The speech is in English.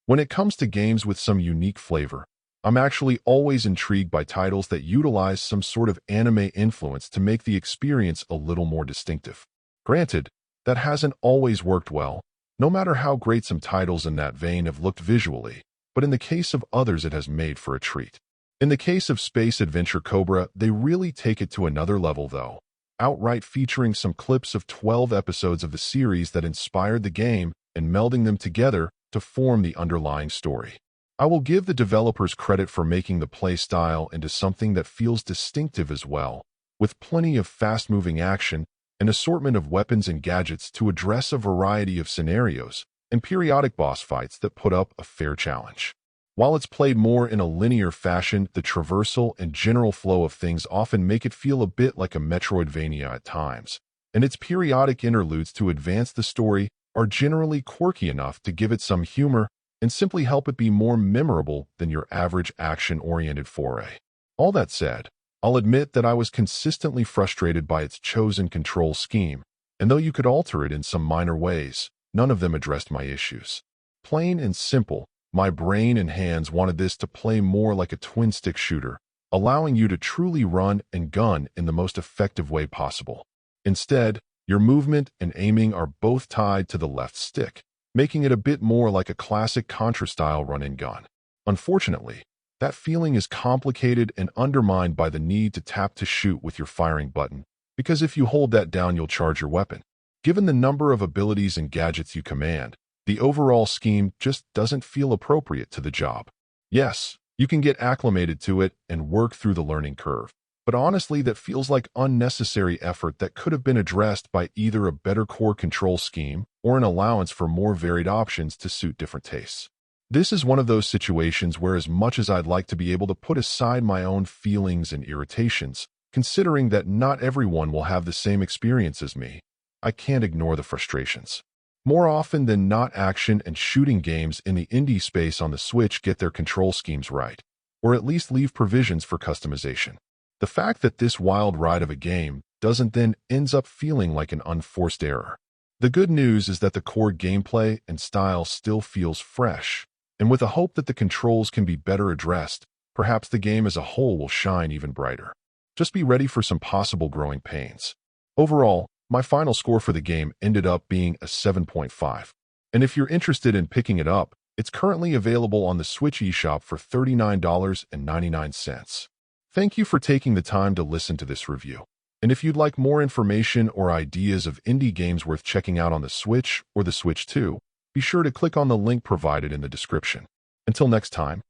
When it comes to games with some unique flavor, I'm actually always intrigued by titles that utilize some sort of anime influence to make the experience a little more distinctive. Granted, that hasn't always worked well, no matter how great some titles in that vein have looked visually, but in the case of others it has made for a treat. In the case of space adventure Cobra, they really take it to another level though, outright featuring some clips of 12 episodes of the series that inspired the game and melding them together to form the underlying story. I will give the developers credit for making the play style into something that feels distinctive as well, with plenty of fast-moving action, an assortment of weapons and gadgets to address a variety of scenarios, and periodic boss fights that put up a fair challenge. While it's played more in a linear fashion, the traversal and general flow of things often make it feel a bit like a Metroidvania at times, and its periodic interludes to advance the story are generally quirky enough to give it some humor and simply help it be more memorable than your average action-oriented foray. All that said, I'll admit that I was consistently frustrated by its chosen control scheme, and though you could alter it in some minor ways, none of them addressed my issues. Plain and simple, my brain and hands wanted this to play more like a twin-stick shooter, allowing you to truly run and gun in the most effective way possible. Instead, your movement and aiming are both tied to the left stick, making it a bit more like a classic Contra-style run-and-gun. Unfortunately, that feeling is complicated and undermined by the need to tap to shoot with your firing button, because if you hold that down you'll charge your weapon. Given the number of abilities and gadgets you command, the overall scheme just doesn't feel appropriate to the job. Yes, you can get acclimated to it and work through the learning curve, but honestly that feels like unnecessary effort that could have been addressed by either a better core control scheme or an allowance for more varied options to suit different tastes. This is one of those situations where as much as I'd like to be able to put aside my own feelings and irritations, considering that not everyone will have the same experience as me, I can't ignore the frustrations. More often than not, action and shooting games in the indie space on the Switch get their control schemes right, or at least leave provisions for customization. The fact that this wild ride of a game doesn't then ends up feeling like an unforced error. The good news is that the core gameplay and style still feels fresh, and with a hope that the controls can be better addressed, perhaps the game as a whole will shine even brighter. Just be ready for some possible growing pains. Overall, my final score for the game ended up being a 7.5. And if you're interested in picking it up, it's currently available on the Switch eShop for $39.99. Thank you for taking the time to listen to this review. And if you'd like more information or ideas of indie games worth checking out on the Switch or the Switch 2, be sure to click on the link provided in the description. Until next time,